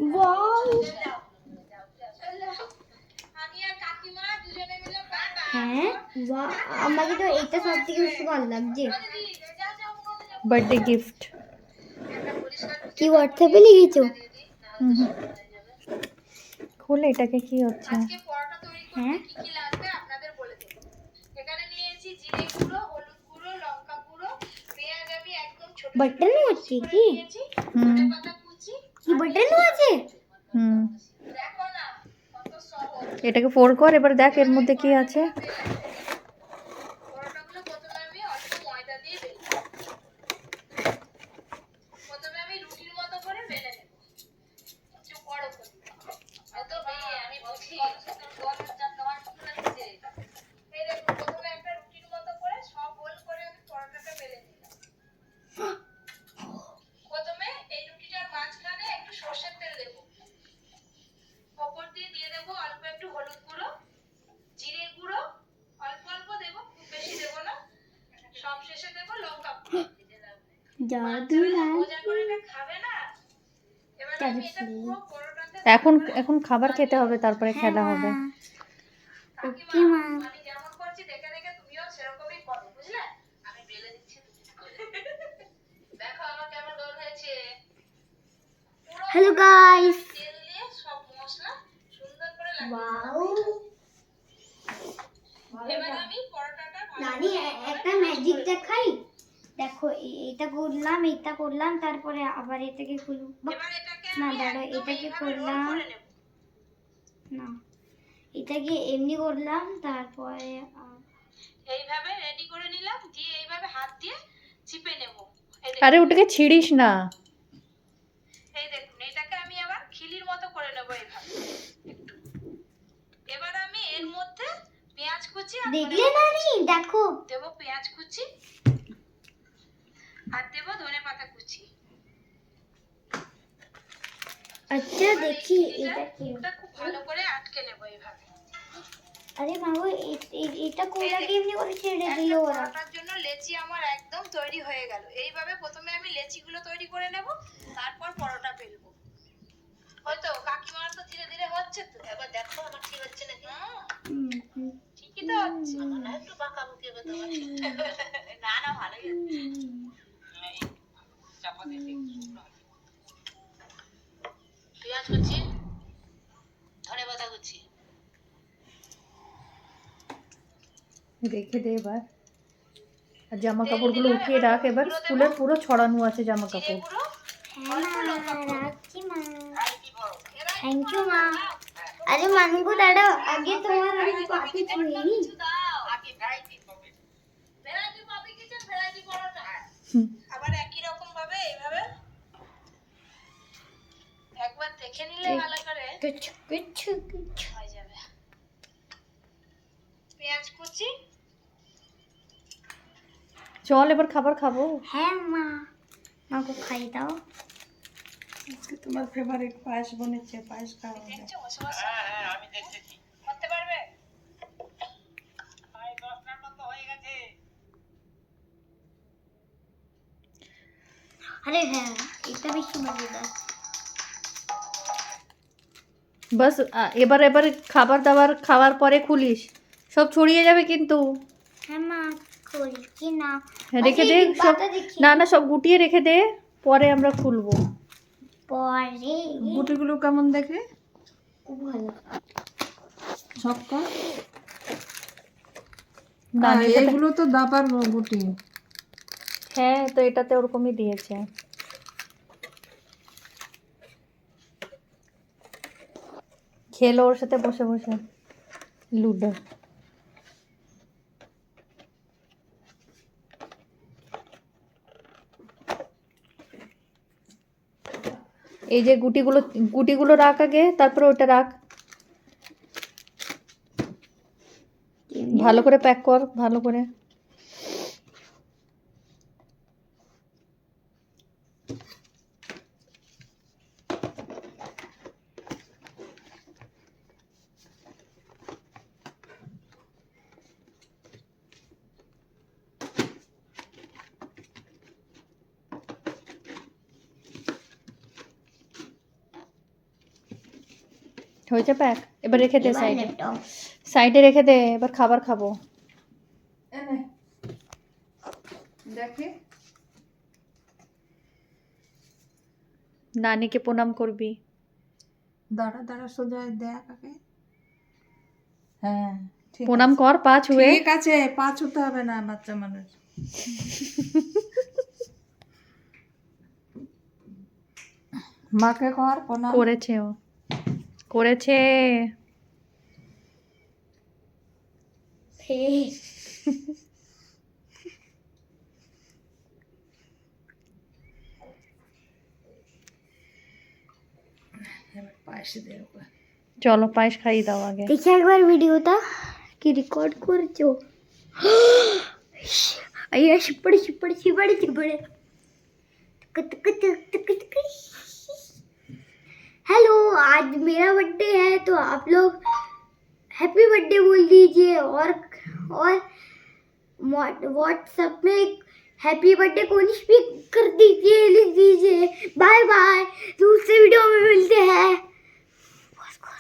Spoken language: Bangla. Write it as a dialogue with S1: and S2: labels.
S1: ওয়াও, হ্যাঁ ওয়া, আমাকে তো এটা সব থেকে বেশি ভালো লাগছে।
S2: Birthday gift.
S1: কি হোয়াটসঅ্যাপে লিখেছো?
S2: খুলে এটাকে, কি হচ্ছে?
S1: হ্যাঁ বাটন হচ্ছে কি?
S2: হুম
S1: কি বাটন আছে?
S2: হুম, এটাকে ফোর কর, এবার দেখ এর মধ্যে কি আছে।
S1: জাদু
S2: এখন এখন খাবার খেতে হবে, তারপরে খেলা হবে।
S1: ওকে মা। হ্যালো গাইস, ওয়াও, নানি একটা ম্যাজিক দেখাই। দেখো এটা করলাম, এটা করলাম, তারপরে আবার এটাকে খুলব না, দাঁড়াও এটাকে করলাম না, এটাকে এমনি করলাম, তারপরে
S3: এইভাবে রেডি করে নিলাম, দিয়ে এইভাবে হাত দিয়ে চিপে নেব।
S2: আরে ওটাকে ছিড়িস না।
S3: এই দেখুন, এটাকে আমি আবার খিলির মতো করে নেব এইভাবে একটু। এবার আমি এর মধ্যে পেঁয়াজ কুচি আর
S1: দেখলে নানি, দেখো
S3: দেব পেঁয়াজ কুচি আর দেব ধনেপাতা কুচি।
S1: আচ্ছা দেখি এটা কি।
S3: এটা খুব ভালো করে আটকে নেব এইভাবে।
S1: আরে মাগো, এটা কোলাকে এমনি করে ছেড়ে দিল ওরা।
S3: পরোটার জন্য লেচি আমার একদম তৈরি হয়ে গেল। এইভাবে প্রথমে আমি লেচিগুলো তৈরি করে নেব, তারপর পরোটা বেলবো। হয়তো কাকিমার তো ধীরে ধীরে হচ্ছে তো, এবার দেখো আমার ঠিক হচ্ছে নাকি। ঠিকই তো হচ্ছে, না একটু বাঁকা বুকি হবে তোমার। না না, ভালোই হচ্ছে। চাপা দিয়ে পেঁয়াজ কুচি, ধনেপাতা কুচি
S2: রেখে দে এবার। আর জামা কাপড়গুলো উঠিয়ে রাখ, এবার স্কুলের পুরো ছড়ানো আছে জামা কাপড়।
S1: রাখছি মা, থ্যাংক ইউ মা। আরে মানগো দাঁড়াও, আগে তোমার আমি পাতে ছুঁয়ে নি।
S3: আবার একই রকম ভাবে এইভাবে একবার দেখে নিলে ভালো করে
S1: কিছু কিছু কিছু
S3: হয়ে যাবে। পেঁয়াজ কুচি,
S2: চল এবার খাবার খাবো।
S1: হ্যাঁ মা, মাকে খাই দাও।
S4: তোমার ফেভারিট পায়েস বনেছে, পায়েস খাওয়া হবে।
S3: দেখছো বসে বসে? হ্যাঁ আমি দেখতেছি। করতে পারবে? প্রায় 10টার মতো হয়ে গেছে।
S1: আরে হ্যাঁ, এটা বেশি মজাদার।
S2: বাস এবার এবার খাবার দাবার খাওয়ার পরে খুলিস, সব ছড়িয়ে যাবে কিন্তু।
S1: হ্যাঁ মা, খুলছি না।
S2: রেখে দে সব, না না সব গুটিয়ে রেখে দে, পরে আমরা খুলবো।
S1: পরে
S4: গুটিগুলো কেমন দেখে?
S1: খুব ভালো।
S4: সবটা
S2: না
S4: এগুলো তো দাবার গুটি।
S2: হ্যাঁ, তো এটাতে ওরকমই দিয়েছে। খেলো ওর সাথে বসে বসে লুডো। এই যে গুটিগুলো, গুটিগুলো রাখ আগে, তারপরে ওটা রাখ। ভালো করে প্যাক কর, ভালো করে। হয়েছে প্যাক, এবার রেখে দে
S1: এবার
S2: সাইডে,
S1: ল্যাপটপ
S2: সাইডে রেখে দে, এবার খাবার খাবো। দেখে নানিকে প্রণাম করবি।
S4: দাঁড়া দাঁড়া সোজা দেখ আগে। হ্যাঁ ঠিক
S2: প্রণাম
S4: আছে।
S2: কর, পা ছুঁয়ে।
S4: ঠিক আছে, পা ছুতে হবে না, বাচ্চা মানুষ। মাকে কর প্রণাম।
S2: করেছে ও, করেছে।
S4: এবার পায়েসে দে ওকে।
S2: চলো পায়েস খাইয়ে দাও আগে।
S1: দেখি একবার ভিডিওটা কি রেকর্ড করছো। আইয়া শিপড়ে শিপড়ে শিপড়ে শিপড়ে। हेलो, आज मेरा बर्थडे है तो आप लोग हैप्पी बर्थडे बोल दीजिए और व्हाट्सएप में हैप्पी बर्थडे को स्पीक कर दीजिए, लिख दीजिए। Bye bye.